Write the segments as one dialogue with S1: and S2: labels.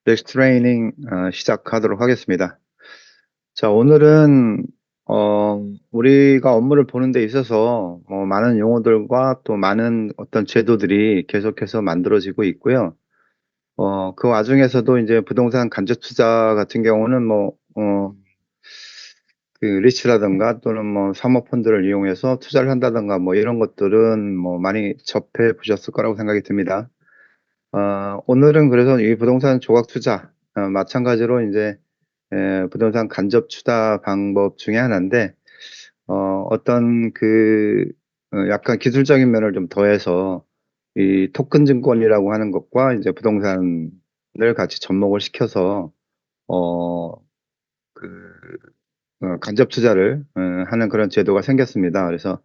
S1: 넥스트 트레이닝 시작하도록 하겠습니다. 자, 오늘은 우리가 업무를 보는 데 있어서 많은 용어들과 또 많은 어떤 제도들이 계속해서 만들어지고 있고요. 그 와중에서도 이제 부동산 간접 투자 같은 경우는 그 리츠라든가 또는 사모펀드를 이용해서 투자를 한다든가 이런 것들은 많이 접해 보셨을 거라고 생각이 듭니다. 오늘은 그래서 이 부동산 조각 투자, 마찬가지로 이제 부동산 간접 투자 방법 중에 하나인데, 어떤 약간 기술적인 면을 좀 더해서 이 토큰 증권이라고 하는 것과 이제 부동산을 같이 접목을 시켜서 어, 그 간접 투자를 하는 그런 제도가 생겼습니다. 그래서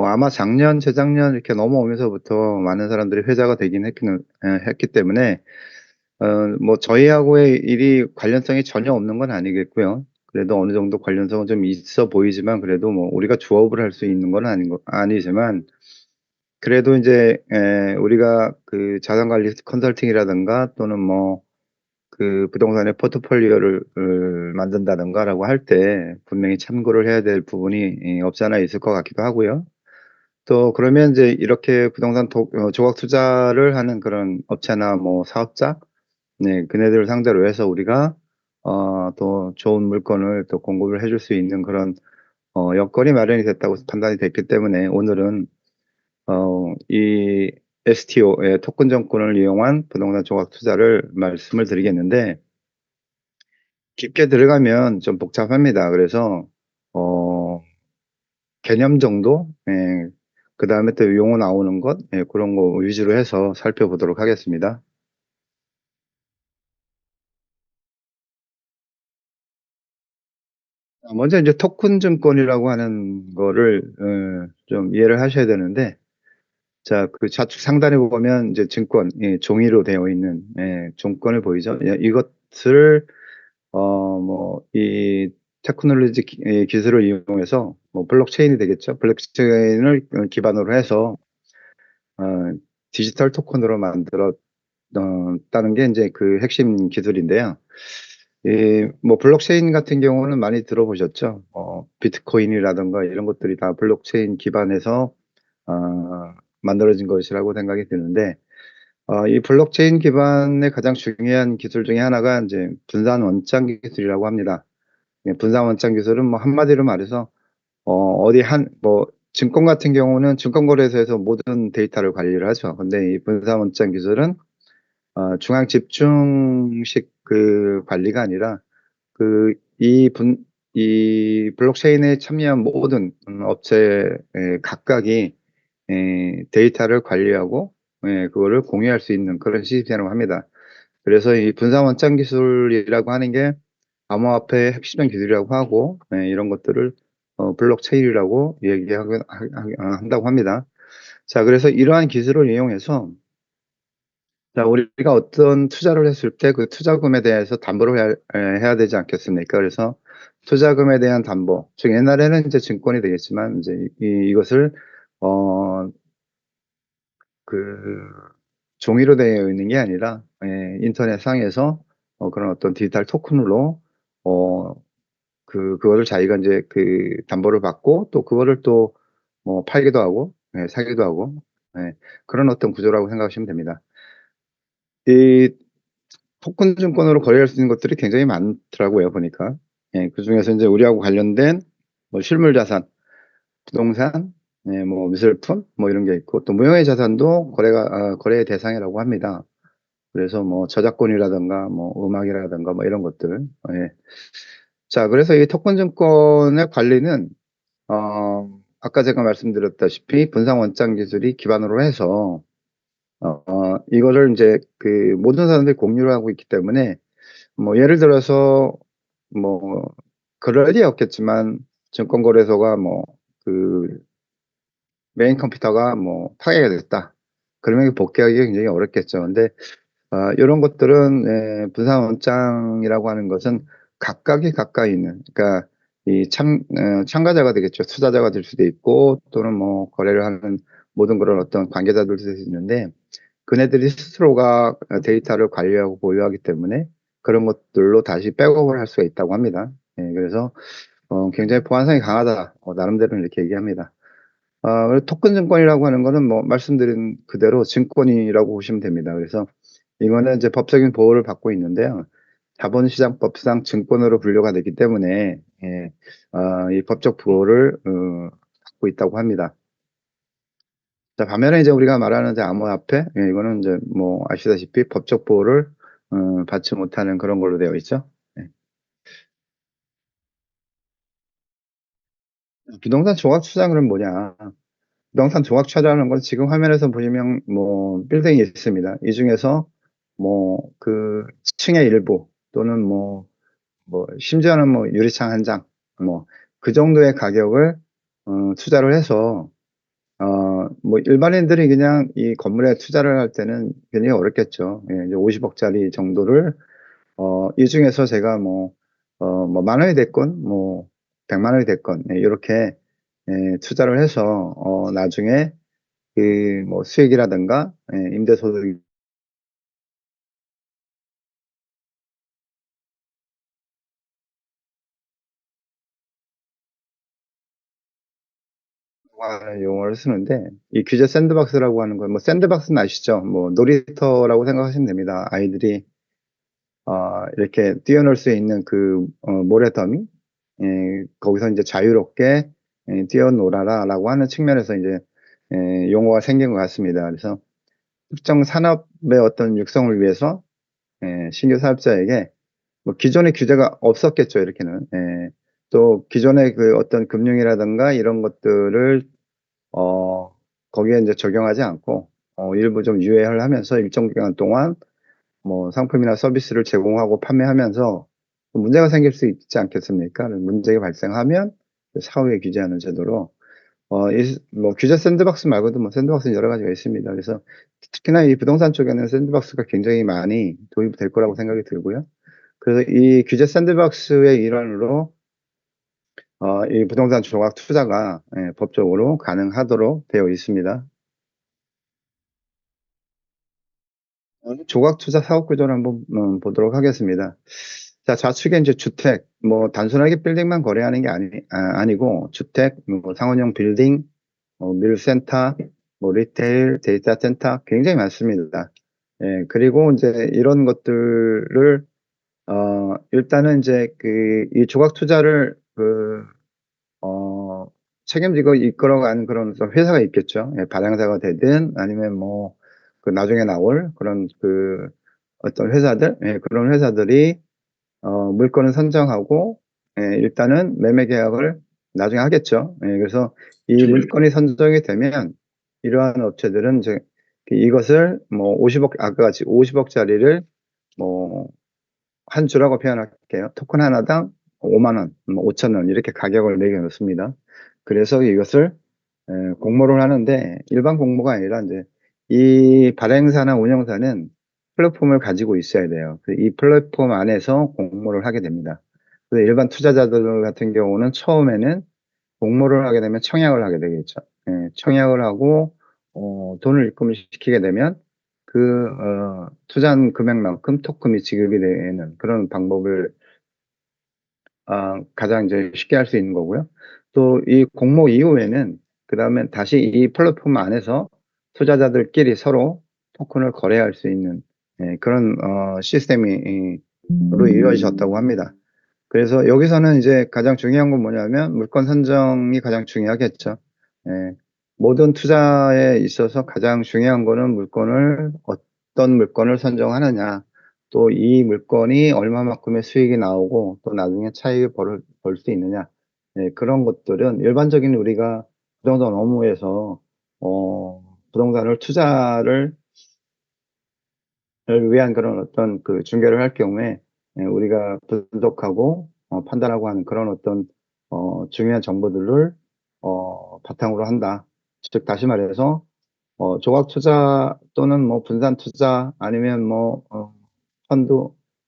S1: 아마 작년, 재작년 이렇게 넘어오면서부터 많은 사람들이 회자가 되긴 했기 때문에 저희하고의 일이 관련성이 전혀 없는 건 아니겠고요. 그래도 어느 정도 관련성은 좀 있어 보이지만, 그래도 우리가 주업을 할 수 있는 건 아니지만, 그래도 이제 우리가 그 자산 관리 컨설팅이라든가 또는 부동산의 포트폴리오를 만든다든가라고 할 때 분명히 참고를 해야 될 부분이 없지 않아 있을 것 같기도 하고요. 또 그러면 이제 이렇게 부동산 조각 투자를 하는 그런 업체나 사업자, 네, 그네들을 상대로 해서 우리가 또 좋은 물건을 또 공급을 해줄 수 있는 그런 여건이 마련이 됐다고 판단이 됐기 때문에, 오늘은 이 STO의 토큰 정권을 이용한 부동산 조각 투자를 말씀을 드리겠는데, 깊게 들어가면 좀 복잡합니다. 그래서 어, 개념 정도, 그 다음에 또 용어 나오는 것, 그런 거 위주로 해서 살펴보도록 하겠습니다. 먼저 이제 토큰 증권이라고 하는 거를 좀 이해를 하셔야 되는데, 자, 그 좌측 상단에 보면 이제 증권, 종이로 되어 있는 증권을 보이죠. 이것을 이 테크놀로지 기술을 이용해서 블록체인이 되겠죠. 블록체인을 기반으로 해서 어, 디지털 토큰으로 만들었다는 게 이제 그 핵심 기술인데요. 블록체인 같은 경우는 많이 들어보셨죠? 비트코인이라든가 이런 것들이 다 블록체인 기반에서 만들어진 것이라고 생각이 드는데, 이 블록체인 기반의 가장 중요한 기술 중에 하나가 이제 분산 원장 기술이라고 합니다. 분산 원장 기술은 한마디로 말해서 어디 증권 같은 경우는 증권거래소에서 모든 데이터를 관리를 하죠. 근데 이 분산 원장 기술은 중앙 집중식 그 관리가 아니라 그 이 블록체인에 참여한 모든 업체 각각이 데이터를 관리하고 그거를 공유할 수 있는 그런 시스템이라고 합니다. 그래서 이 분산 원장 기술이라고 하는 게 암호화폐의 핵심 기술이라고 하고, 이런 것들을 블록체인이라고 한다고 합니다. 자, 그래서 이러한 기술을 이용해서, 자, 우리가 어떤 투자를 했을 때 그 투자금에 대해서 담보를 해야 되지 않겠습니까? 그래서 투자금에 대한 담보, 즉 옛날에는 이제 증권이 되겠지만, 이제 이것을 어, 그 종이로 되어 있는 게 아니라 인터넷 상에서 그런 어떤 디지털 토큰으로 어, 그거를 자기가 이제 그 담보를 받고, 또 그거를 또 팔기도 하고, 사기도 하고, 그런 어떤 구조라고 생각하시면 됩니다. 이 토큰 증권으로 거래할 수 있는 것들이 굉장히 많더라고요, 보니까. 그중에서 이제 우리하고 관련된 실물 자산, 부동산, 미술품, 이런 게 있고, 또 무형의 자산도 거래의 대상이라고 합니다. 그래서 저작권이라든가, 음악이라든가, 이런 것들. 예. 자, 그래서 이 토큰 증권의 관리는, 아까 제가 말씀드렸다시피 분산 원장 기술이 기반으로 해서, 이거를 이제 그 모든 사람들이 공유를 하고 있기 때문에, 예를 들어서, 뭐, 그럴 일이 없겠지만, 증권거래소가 그 메인 컴퓨터가 파괴가 됐다. 그러면 복귀하기가 굉장히 어렵겠죠. 근데 이런 것들은 분산 원장이라고 하는 것은 각각이 가까이 있는, 그러니까 참가자가 되겠죠. 투자자가 될 수도 있고, 또는 거래를 하는 모든 그런 어떤 관계자들 수도 있는데, 그네들이 스스로가 데이터를 관리하고 보유하기 때문에 그런 것들로 다시 백업을 할 수가 있다고 합니다. 예, 그래서 굉장히 보안성이 강하다. 나름대로는 이렇게 얘기합니다. 그리고 토큰 증권이라고 하는 거는 뭐 말씀드린 그대로 증권이라고 보시면 됩니다. 그래서 이거는 이제 법적인 보호를 받고 있는데요. 자본시장법상 증권으로 분류가 되기 때문에 예, 이 법적 보호를 받고 있다고 합니다. 자, 반면에 이제 우리가 말하는 이제 암호화폐, 예, 이거는 이제 뭐 아시다시피 법적 보호를 받지 못하는 그런 걸로 되어 있죠. 예. 부동산 조각 투자는 뭐냐? 부동산 조각 투자라는 건 지금 화면에서 보시면 뭐 빌딩이 있습니다. 이 중에서 뭐 그 층의 일부 또는 뭐 심지어는 뭐 유리창 한 장, 뭐 그 정도의 가격을 투자를 해서 뭐 일반인들이 그냥 이 건물에 투자를 할 때는 굉장히 어렵겠죠. 예, 이제 50억짜리 정도를 이 중에서 제가 뭐 만 원이 됐건 뭐 100만 원이 됐건 예, 요렇게 예, 투자를 해서 나중에 그 뭐 수익이라든가 예, 임대소득 하는 용어를 쓰는데 이 규제 샌드박스라고 하는 건 뭐 샌드박스는 아시죠? 뭐 놀이터라고 생각하시면 됩니다. 아이들이 이렇게 뛰어놀 수 있는 그 모래더미 거기서 인제 자유롭게 뛰어놀아라라고 하는 측면에서 이제 용어가 생긴 것 같습니다. 그래서 특정 산업의 어떤 육성을 위해서 신규 사업자에게 뭐 기존의 규제가 없었겠죠, 이렇게는. 예. 또 기존의 그 어떤 금융이라든가 이런 것들을 어 거기에 인제 적용하지 않고 일부 좀 유예를 하면서 일정 기간 동안 뭐 상품이나 서비스를 제공하고 판매하면서 문제가 생길 수 있지 않겠습니까? 문제가 발생하면 그 사후에 규제하는 제도로 이 뭐 규제 샌드박스 말고도 뭐 샌드박스는 여러 가지가 있습니다. 그래서 특히나 이 부동산 쪽에는 샌드박스가 굉장히 많이 도입될 거라고 생각이 들고요. 그래서 이 규제 샌드박스의 일환으로 이 부동산 조각 투자가 예, 법적으로 가능하도록 되어 있습니다. 조각 투자 사업 구조를 한번 보도록 하겠습니다. 자, 좌측에 인제 주택, 뭐 단순하게 빌딩만 거래하는 게 아니고 주택, 뭐 상업용 빌딩, 밀센터, 뭐 리테일, 데이터 센터 굉장히 많습니다. 예, 그리고 인제 이런 것들을 일단은 인제 이 조각 투자를 어 책임지고 이끌어가는 그런 어떤 회사가 있겠죠. 예, 발행사가 되든 아니면 뭐 그 나중에 나올 그런 어떤 회사들, 예, 그런 회사들이 물건을 선정하고 예, 일단은 매매 계약을 나중에 하겠죠. 예, 그래서 이 물건이 선정이 되면 이러한 업체들은 이제 이것을 뭐 50억, 아까 같이 50억 짜리를 뭐 한 주라고 표현할게요. 토큰 하나당 5만 원, 뭐 5천 원 이렇게 가격을 매겨 놓습니다. 그래서 이것을 공모를 하는데 일반 공모가 아니라 인제 이 발행사나 운영사는 플랫폼을 가지고 있어야 돼요. 이 플랫폼 안에서 공모를 하게 됩니다. 그래서 일반 투자자들 같은 경우는 처음에는 공모를 하게 되면 청약을 하게 되겠죠. 예, 청약을 하고 돈을 입금을 시키게 되면 투자한 금액만큼 토큰이 지급이 되는 그런 방법을 가장 이제 쉽게 할 수 있는 거고요. 또 이 공모 이후에는 그다음에 다시 이 플랫폼 안에서 투자자들끼리 서로 토큰을 거래할 수 있는 예, 그런 시스템이 로 이루어졌다고 합니다. 그래서 여기서는 이제 가장 중요한 건 뭐냐면 물건 선정이 가장 중요하겠죠. 예. 모든 투자에 있어서 가장 중요한 거는 물건을 어떤 물건을 선정하느냐, 또 이 물건이 얼마만큼의 수익이 나오고 또 나중에 차익을 벌 수 있느냐. 예, 그런 것들은 일반적인 우리가 부동산 업무에서 부동산을 투자를 를 위한 그런 어떤 중개를 할 경우에 예, 우리가 분석하고 판단하고 하는 그런 어떤 중요한 정보들을 바탕으로 한다. 즉 다시 말해서 조각 투자 또는 뭐 분산 투자 아니면 뭐 펀드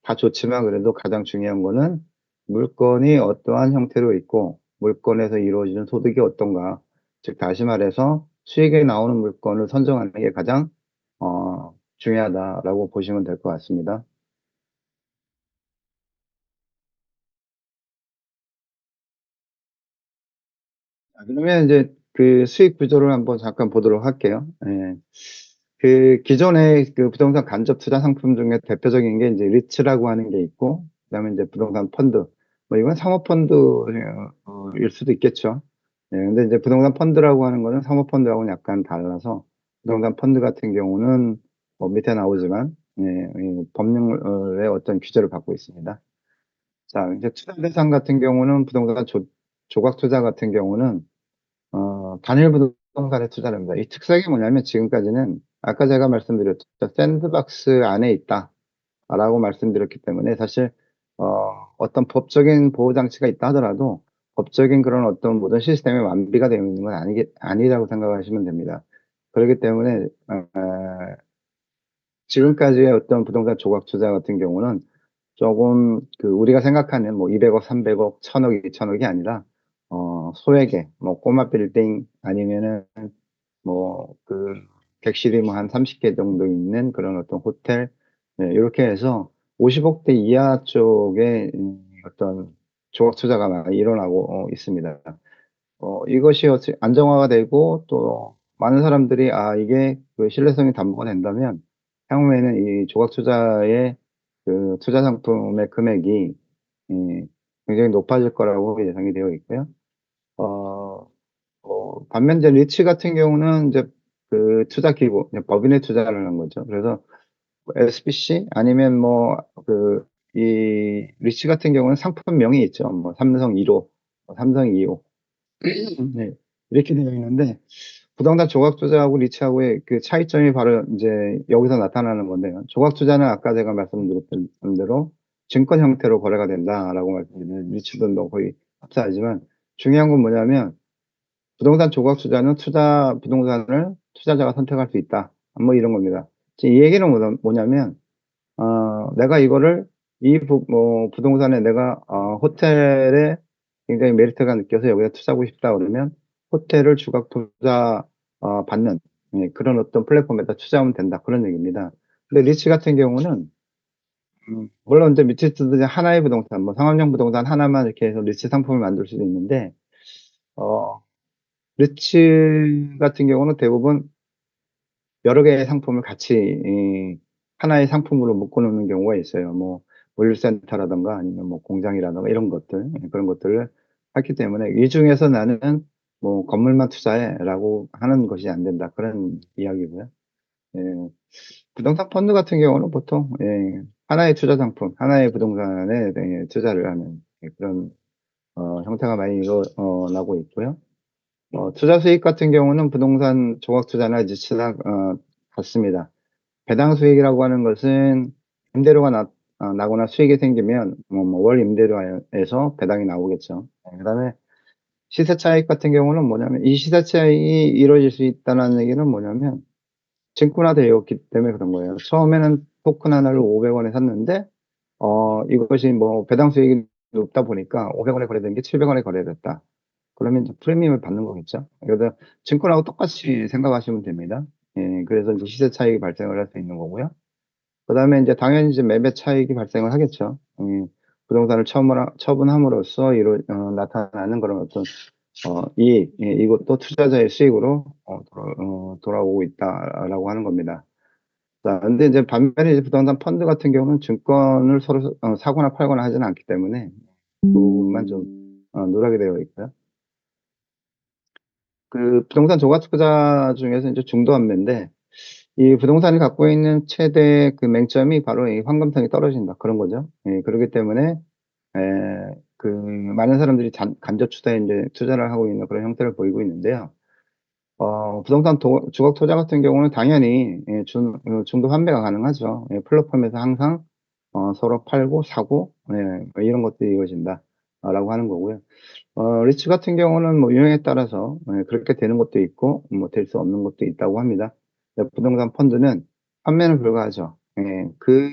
S1: 다 좋지만 그래도 가장 중요한 거는 물건이 어떠한 형태로 있고 물건에서 이루어지는 소득이 어떤가. 즉 다시 말해서 수익이 나오는 물건을 선정하는 게 가장 중요하다라고 보시면 될 것 같습니다. 그러면 이제 그 수익 구조를 한번 잠깐 보도록 할게요. 예. 그 기존의 그 부동산 간접 투자 상품 중에 대표적인 게 이제 리츠라고 하는 게 있고, 그다음에 이제 부동산 펀드. 뭐 이건 사모펀드 일 수도 있겠죠. 예, 근데 이제 부동산 펀드라고 하는 거는 사모펀드하고는 약간 달라서, 부동산 펀드 같은 경우는 뭐 밑에 나오지만, 법률의 어떤 규제를 받고 있습니다. 자, 이제 투자 대상 같은 경우는 부동산 조각 투자 같은 경우는 단일 부동산에 투자를 합니다. 이 특색이 뭐냐면 지금까지는 아까 제가 말씀드렸죠. 샌드박스 안에 있다라고 말씀드렸기 때문에 사실 어떤 법적인 보호 장치가 있다 하더라도 법적인 그런 어떤 모든 시스템이 완비가 되어 있는 건 아니라고 생각하시면 됩니다. 그렇기 때문에 지금까지의 어떤 부동산 조각 투자 같은 경우는 조금 그 우리가 생각하는 뭐 200억, 300억, 1000억, 2000억이 아니라 소액의 뭐 꼬마 빌딩 아니면은 뭐 그 객실이 뭐 한 30개 정도 있는 그런 어떤 호텔, 네, 이렇게 해서 50억대 이하 쪽에 어떤 조각 투자가 많이 일어나고 있습니다. 이것이 안정화가 되고 또 많은 사람들이 이게 그 신뢰성이 담보가 된다면 향후에는 이 조각 투자의 그 투자 상품의 금액이 굉장히 높아질 거라고 예상이 되어 있고요. 어, 반면 이제 리츠 같은 경우는 이제 그 투자 기구, 이제 법인의 투자를 하는 거죠. 그래서 SBC 아니면 뭐 그 이 리츠 같은 경우는 상품명이 있죠. 뭐 삼성 1호, 삼성 2호. 네. 이렇게 되어 있는데 부동산 조각 투자하고 리츠하고의 그 차이점이 바로 이제 여기서 나타나는 건데요. 조각 투자는 아까 제가 말씀드렸던 대로 증권 형태로 거래가 된다라고 말씀드리는 리츠도 뭐 거의 흡사하지만 중요한 건 뭐냐면 부동산 조각 투자는 부동산을 투자자가 선택할 수 있다. 뭐 이런 겁니다. 지금 이 얘기는 뭐냐면 내가 이거를 부동산에 내가 호텔에 굉장히 메리트가 느껴서 여기다 투자하고 싶다 그러면 호텔을 주각 투자 받는, 그런 어떤 플랫폼에다 투자하면 된다 그런 얘기입니다. 근데 리츠 같은 경우는 물론 이제 미치스도 하나의 부동산, 뭐 상업용 부동산 하나만 이렇게 해서 리츠 상품을 만들 수도 있는데 어, 리츠 같은 경우는 대부분 여러 개의 상품을 같이 하나의 상품으로 묶어 놓는 경우가 있어요. 뭐 물류센터라든가 아니면 뭐 공장이라든가 이런 것들, 그런 것들을 하기 때문에 이 중에서 나는 뭐 건물만 투자해라고 하는 것이 안 된다. 그런 이야기고요. 예, 부동산 펀드 같은 경우는 보통 하나의 투자 상품, 하나의 부동산에 투자를 하는 그런 형태가 많이 일어나고 있고요. 투자 수익 같은 경우는 부동산 조각 투자나 리츠랑 같습니다. 배당 수익이라고 하는 것은 임대료가 나거나 수익이 생기면 월 임대료에서 배당이 나오겠죠. 그다음에 시세 차익 같은 경우는 뭐냐면 이 시세 차익이 이루어질 수 있다는 얘기는 뭐냐면 증권화되어 있기 때문에 그런 거예요. 처음에는 토큰 하나를 500원에 샀는데 이것이 뭐 배당 수익이 높다 보니까 500원에 거래된 게 700원에 거래됐다. 그러면 이제 프리미엄을 받는 거겠죠. 그래서 증권하고 똑같이 생각하시면 됩니다. 그래서 이제 시세 차익이 발생을 할 수 있는 거고요. 그다음에 이제 당연히 이제 매매 차익이 발생을 하겠죠. 부동산을 처분함으로써 나타나는 그런 어떤 이익, 이것도 투자자의 수익으로 돌아오고 있다라고 하는 겁니다. 자, 근데 이제 반면에 이제 부동산 펀드 같은 경우는 증권을 서로 사거나 팔거나 하지는 않기 때문에 그 부분만 좀 누락이 되어 있고요. 그 부동산 조각 투자 중에서 이제 중도환매인데 이 부동산이 갖고 있는 최대 그 맹점이 바로 이 황금성이 떨어진다 그런 거죠. 그렇기 때문에 그 많은 사람들이 간접 투자에 이제 투자를 하고 있는 그런 형태를 보이고 있는데요. 부동산 조각 투자 같은 경우는 당연히 중도 환매가 가능하죠. 플랫폼에서 항상 서로 팔고 사고 뭐 이런 것들이 이루어진다라고 하는 거고요. 리츠 같은 경우는 뭐 유형에 따라서 그렇게 되는 것도 있고 뭐 될 수 없는 것도 있다고 합니다. 부동산 펀드는 판매는 불가하죠. 그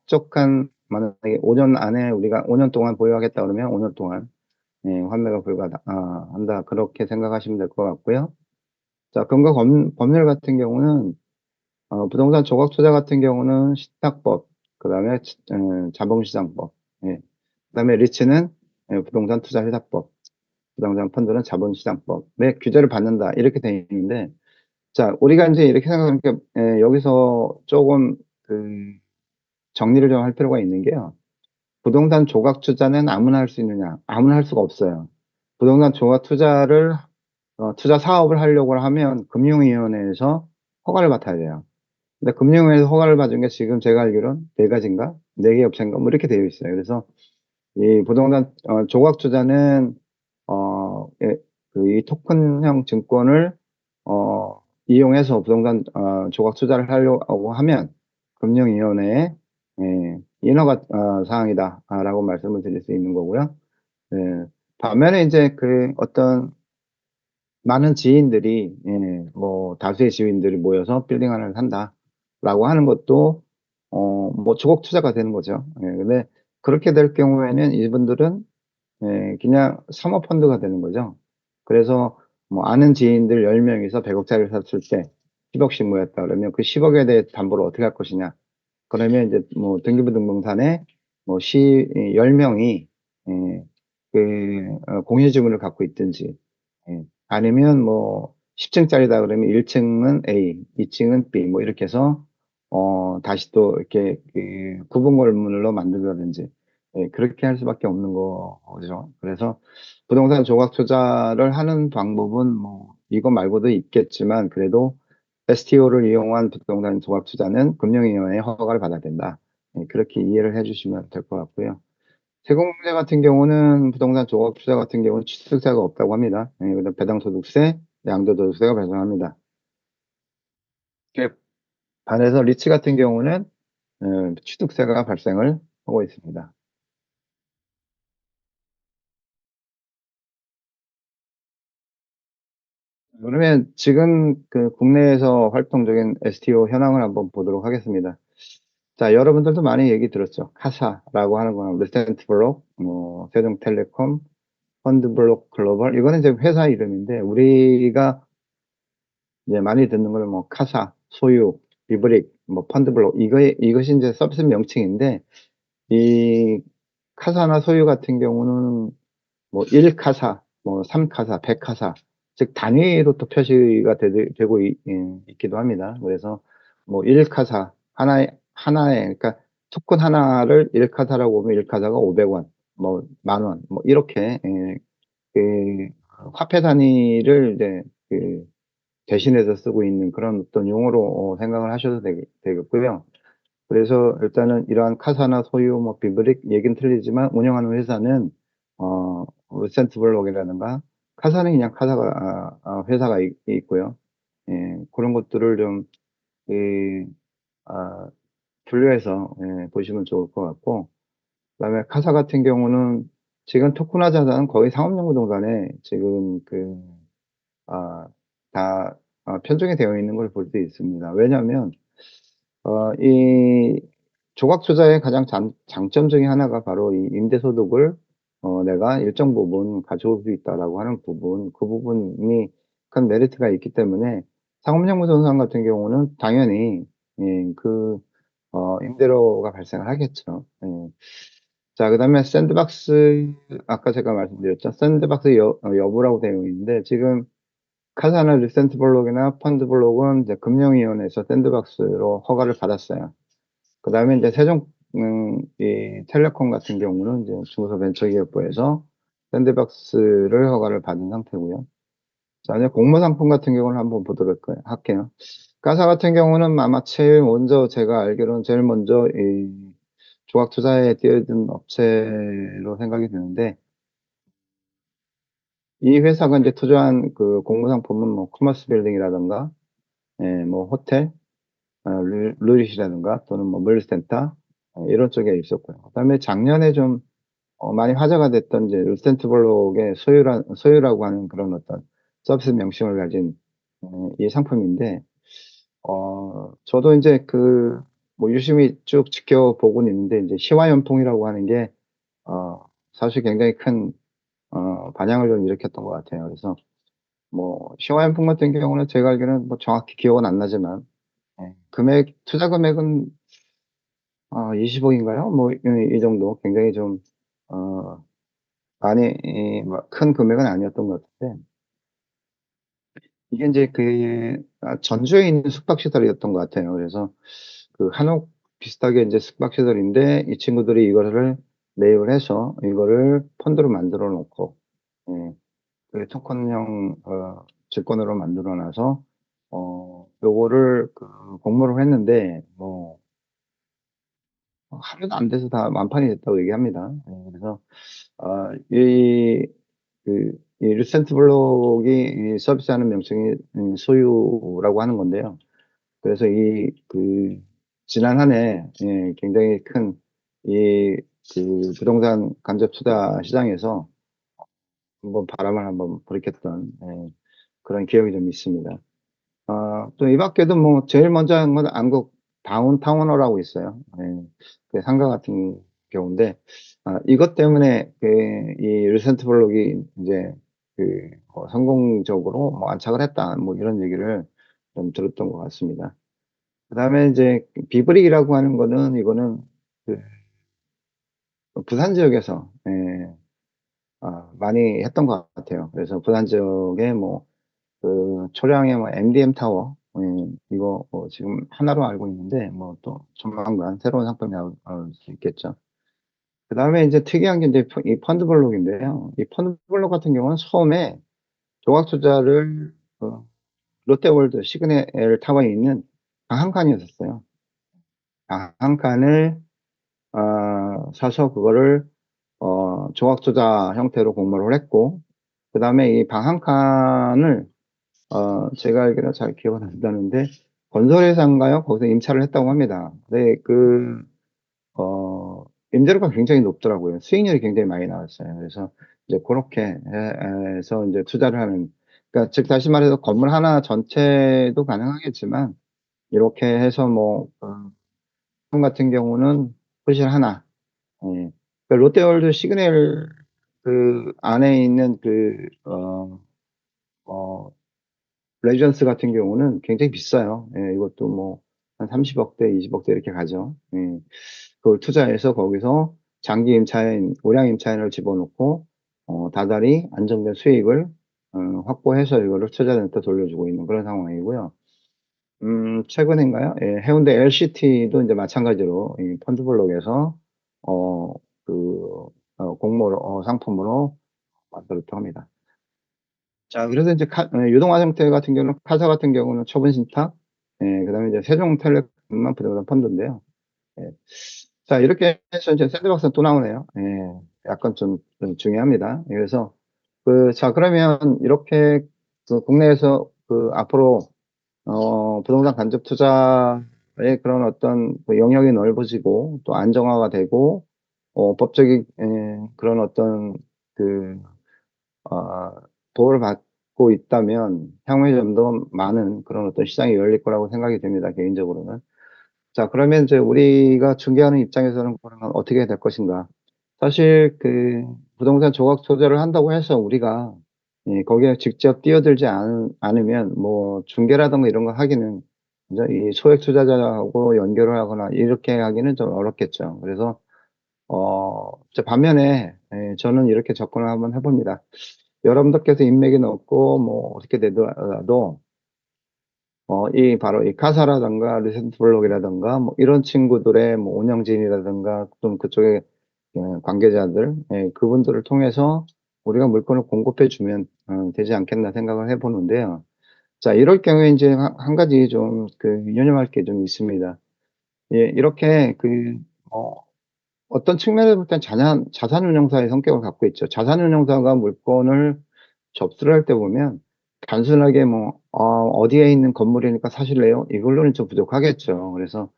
S1: 적한 만약에 5년 안에 우리가 5년 동안 보유하겠다 그러면 5년 동안 환매가 불가하다 한다 그렇게 생각하시면 될 것 같고요. 자, 법률 같은 경우는 부동산 조각 투자 같은 경우는 신탁법, 그다음에 자본시장법, 예. 그다음에 리츠는 부동산 투자 회사법, 부동산 펀드는 자본시장법의 규제를 받는다 이렇게 되어 있는데, 자 우리가 이제 이렇게 생각하니까 여기서 조금 그 정리를 좀 할 필요가 있는 게요. 부동산 조각 투자는 아무나 할 수 있느냐? 아무나 할 수가 없어요. 부동산 조각 투자를 투자 사업을 하려고 하면 금융위원회에서 허가를 받아야 돼요. 근데 금융위에서 허가를 받은 게 지금 제가 알기로는 네 가지인가? 네 개 업체인가? 뭐 이렇게 되어 있어요. 그래서 이 부동산 조각 투자는 예, 이 토큰형 증권을 이용해서 부동산 조각 투자를 하려고 하면 금융위원회에 인허가 사항이다라고 말씀을 드릴 수 있는 거고요. 예, 반면에 이제 그 어떤 많은 지인들이 뭐 다수의 지인들이 모여서 빌딩 하나를 산다라고 하는 것도 뭐 조각 투자가 되는 거죠. 근데 그렇게 될 경우에는 이분들은 그냥 사모펀드가 되는 거죠. 그래서 뭐 아는 지인들 10명이서 100억짜리를 샀을 때 10억씩 모였다 그러면 그 10억에 대해 담보를 어떻게 할 것이냐. 그러면 이제 뭐 등기부등본상에 뭐 10명이 공유지분을 갖고 있든지, 아니면 뭐 10층짜리다 그러면 1층은 A, 2층은 B 뭐 이렇게 해서 다시 또 이렇게 그 구분 건물로 만든다든지, 그렇게 할 수밖에 없는 거죠. 그래서 부동산 조각 투자를 하는 방법은 뭐 이거 말고도 있겠지만, 그래도 STO를 이용한 부동산 조각 투자는 금융위원회의 허가를 받아야 된다. 그렇게 이해를 해주시면 될 것 같고요. 세공제 같은 경우는 부동산 조각 투자 같은 경우는 취득세가 없다고 합니다. 그다음 배당소득세, 양도소득세가 발생합니다. 이렇게 반해서 리츠 같은 경우는 취득세가 발생을 하고 있습니다. 그러면 지금 그 국내에서 활동 중인 STO 현황을 한번 보도록 하겠습니다. 자, 여러분들도 많이 얘기 들었죠. 카사라고 하는 거는 르센트 블록, 뭐 세종텔레콤, 펀드블록 글로벌, 이거는 이제 회사 이름인데 우리가 이제 많이 듣는 거는 뭐 카사, 소유, 비브릭, 뭐 펀드블록, 이것이 이제 서비스 명칭인데, 이 카사나 소유 같은 경우는 뭐 1카사, 뭐 3카사, 100카사, 즉 단위로 또 표시가 되고 있기도 합니다. 그래서 뭐 1카사 하나에 그러니까 토큰 하나를 1카사라고 보면 1카사가 500원, 뭐 10,000원, 뭐 이렇게 그 화폐 단위를 이제 그 대신해서 쓰고 있는 그런 어떤 용어로 생각을 하셔도 되겠고요. 그래서 일단은 이러한 카사나 소유, 뭐 비브릭 얘기는 틀리지만 운영하는 회사는 루센트블록이라든가, 카사는 그냥 카사가 회사가 있고요. 그런 것들을 좀 이, 아, 분류해서 보시면 좋을 것 같고, 그다음에 카사 같은 경우는 지금 토큰화 자산은 거의 상업용 부동산에 지금 다 편중이 되어 있는 걸 볼 수 있습니다. 왜냐하면 이 조각 투자의 가장 장점 중에 하나가 바로 이 임대소득을 내가 일정 부분 가져올 수 있다라고 하는 부분, 그 부분이 큰 메리트가 있기 때문에 상업용 부동산 같은 경우는 당연히 임대료가 발생을 하겠죠. 자, 그다음에 샌드박스, 아까 제가 말씀드렸죠. 샌드박스 여부라고 되어 있는데, 지금 카사나 리센트 블록이나 펀드 블록은 이제 금융위원회에서 샌드박스로 허가를 받았어요. 그 다음에 이제 이 텔레콤 같은 경우는 이제 중소벤처기업부에서 샌드박스를 허가를 받은 상태고요. 자, 이제 공모상품 같은 경우는 한번 보도록 할게요. 카사 같은 경우는 아마 제일 먼저, 제가 알기로는 제일 먼저 이 조각 투자에 뛰어든 업체로 생각이 드는데, 이 회사가 이제 투자한 그 공모상품은 뭐 커머스 빌딩이라든가, 뭐 호텔, 루릿이라든가 또는 뭐 물류센터, 이런 쪽에 있었고요. 그다음에 작년에 좀 많이 화제가 됐던 이제 루센트 블록의 소유라고 하는 그런 어떤 서비스 명칭을 가진 이 상품인데, 저도 이제 뭐 유심히 쭉 지켜보고는 있는데, 이제 시화연통이라고 하는 게 사실 굉장히 큰 반향을 좀 일으켰던 것 같아요. 그래서 뭐 시화연품 같은 경우는 제가 알기로는 뭐 정확히 기억은 안 나지만 투자 금액은 20억인가요? 뭐, 이 정도. 굉장히 좀, 어, 많이, 큰 금액은 아니었던 것 같은데, 이게 이제 전주에 있는 숙박시설이었던 것 같아요. 그래서 한옥 비슷하게 이제 숙박시설인데, 이 친구들이 이거를 매입을 해서, 이거를 펀드로 만들어 놓고, 예, 토큰형, 증권으로 만들어 놔서, 요거를 공모를 했는데, 뭐, 하루도 안 돼서 다 완판이 됐다고 얘기합니다. 그래서, 이, 이 루센트 블록이 이 서비스하는 명칭이 소유라고 하는 건데요. 그래서 지난 한 해, 굉장히 큰, 이, 부동산 간접 투자 시장에서 한번 바람을 한번 불켰던, 그런 기억이 좀 있습니다. 또 이 밖에도 뭐, 제일 먼저 한 건 한국 다운타운어라고 있어요. 상가 같은 경우인데, 이것 때문에 이 루센트 블록이 이제 성공적으로 뭐 안착을 했다, 뭐 이런 얘기를 좀 들었던 것 같습니다. 그 다음에 이제 비브릭이라고 하는 거는 이거는 그 부산 지역에서 많이 했던 것 같아요. 그래서 부산 지역에 뭐 초량의 뭐 MDM 타워 이거 지금 하나로 알고 있는데 뭐 또 조만간 새로운 상품이 나올 수 있겠죠. 그 다음에 이제 특이한 게 이제 이 펀드 블록인데요. 이 펀드 블록 같은 경우는 처음에 조각 투자를 롯데월드 시그널 타워에 있는 방 한 칸이었어요. 방 한 칸을 사서 그거를 조각 투자 형태로 공모를 했고, 그 다음에 이 방 한 칸을 제가 알기로 잘 기억은 안 나는데 건설회사인가요? 거기서 임차를 했다고 합니다. 근데 임대료가 굉장히 높더라고요. 수익률이 굉장히 많이 나왔어요. 그래서 이제 그렇게 해서 이제 투자를 하는, 그러니까 즉 다시 말해서 건물 하나 전체도 가능하겠지만 이렇게 해서 뭐 같은 경우는 호실 하나, 예. 그러니까 롯데월드 시그널 안에 있는 어, 레지던스 같은 경우는 굉장히 비싸요. 이것도 뭐 한 30억대, 20억대 이렇게 가죠. 그걸 투자해서 거기서 장기 임차인, 우량 임차인을 집어넣고 다달이 안정된 수익을 확보해서 이거를 투자자한테 돌려주고 있는 그런 상황이고요. 최근인가요? 해운대 LCT도 이제 마찬가지로 이 펀드블록에서 어, 공모로 상품으로 만들었다고 합니다. 자, 그래서 이제 유동화정태 같은 경우는 카사 같은 경우는 처분 신탁, 그다음에 이제 세종텔레콤만 부동산 펀드인데요. 예. 자, 이렇게 해서 이제 샌드박스는 또 나오네요. 약간 좀 중요합니다. 그래서 자, 그러면 이렇게 국내에서 앞으로 부동산 간접 투자의 그런 어떤 영역이 넓어지고 또 안정화가 되고 법적인 그런 어떤 그 어, 보호를 받고 있다면 향후에 좀 더 많은 그런 어떤 시장이 열릴 거라고 생각이 됩니다. 개인적으로는. 자, 그러면 이제 우리가 중개하는 입장에서는 그러면 어떻게 될 것인가? 사실 부동산 조각 투자를 한다고 해서 우리가 거기에 직접 뛰어들지 않으면 뭐 중개라든가 이런 거 하기는 이제 이 소액 투자자하고 연결을 하거나 이렇게 하기는 좀 어렵겠죠. 그래서 반면에 저는 이렇게 접근을 한번 해봅니다. 여러분들께서 인맥이 높고 뭐 어떻게 되더라도 바로 이 카사라든가 리센트 블록이라든가 뭐 이런 친구들의 뭐 운영진이라든가 좀 그쪽에 관계자들 그분들을 통해서 우리가 물건을 공급해 주면 되지 않겠나 생각을 해보는데요. 자, 이럴 경우에 이제 한 가지 좀 유념할 게 좀 있습니다. 이렇게 어떤 측면에서 볼 땐 자산운용사의 성격을 갖고 있죠. 자산운용사가 물건을 접수를 할 때 보면 단순하게 뭐 어디에 있는 건물이니까 사실래요? 이걸로는 좀 부족하겠죠. 그래서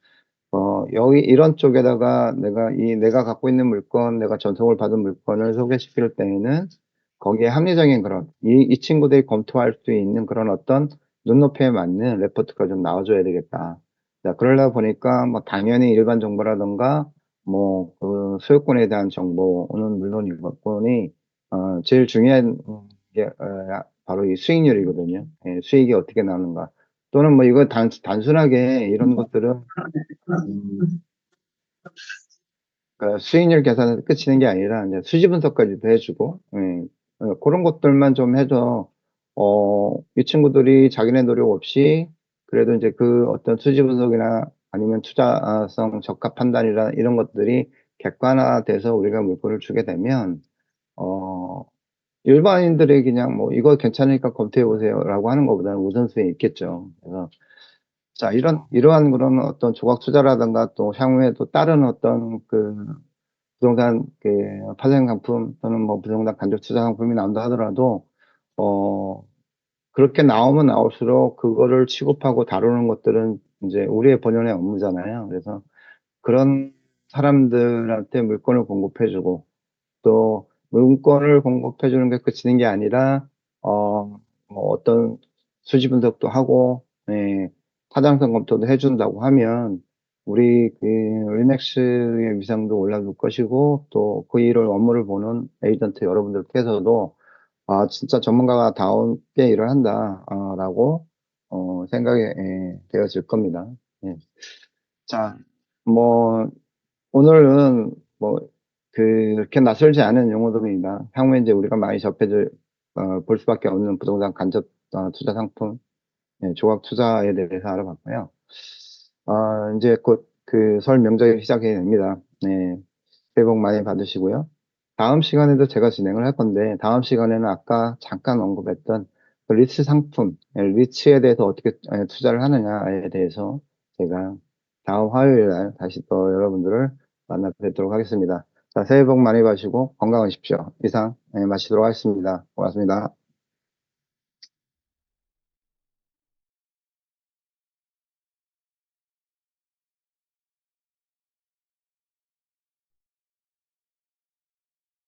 S1: 여기 이런 쪽에다가 내가 갖고 있는 물건, 내가 전송을 받은 물건을 소개시킬 때에는 거기에 합리적인 이 친구들이 검토할 수 있는 그런 어떤 눈높이에 맞는 레포트가 좀 나와줘야 되겠다. 자, 그러다 보니까 뭐 당연히 일반 정보라던가 뭐 소유권에 대한 정보는 물론이겠거니 제일 중요한 게 바로 이 수익률이거든요. 수익이 어떻게 나오는가. 또는 뭐 이거 단순하게 이런 것들은 음, 그러니까 수익률 계산에서 그치는 게 아니라 이제 수지 분석까지도 해주고, 예, 그런 것들만 좀 해서 이 친구들이 자기네 노력 없이 그래도 이제 그 어떤 수지 분석이나 아니면 투자성 적합 판단이나 이런 것들이 객관화돼서 우리가 물건을 주게 되면 어, 일반인들이 그냥 뭐 이거 괜찮으니까 검토해 보세요라고 하는 것보다는 우선순위에 있겠죠. 그래서 자, 이러한 그런 어떤 조각 투자라든가 또 향후에 또 다른 어떤 그 부동산 그 파생 상품 또는 뭐 부동산 간접 투자 상품이 나온다 하더라도 어 그렇게 나오면 나올수록 그거를 취급하고 다루는 것들은 이제 우리의 본연의 업무잖아요. 그래서 그런 사람들한테 물건을 공급해주고 또 문건을 공급해 주는 게 그치는 게 아니라 뭐 어떤 수지 분석도 하고 예, 타당성 검토도 해준다고 하면 우리 그 리맥스의 위상도 올라갈 것이고 또 그 일을 업무를 보는 에이전트 여러분들께서도 아 진짜 전문가가 다운 게 일을 한다 라고 생각이 되어질 겁니다. 예. 자, 뭐 오늘은 뭐 그렇게 낯설지 않은 용어들입니다. 향후에 이제 우리가 많이 볼 수밖에 없는 부동산 간접 투자 상품, 예, 조각 투자에 대해서 알아봤고요. 이제 곧 그 설 명절이 시작이 됩니다. 네, 새해 복 많이 받으시고요. 다음 시간에도 제가 진행을 할 건데, 다음 시간에는 아까 잠깐 언급했던 그 리츠 상품, 예, 리츠에 대해서 어떻게 투자를 하느냐에 대해서 제가 다음 화요일 날 다시 또 여러분들을 만나 뵙도록 하겠습니다. 자, 새해 복 많이 받으시고 건강하십시오. 이상 마치도록 하겠습니다. 고맙습니다.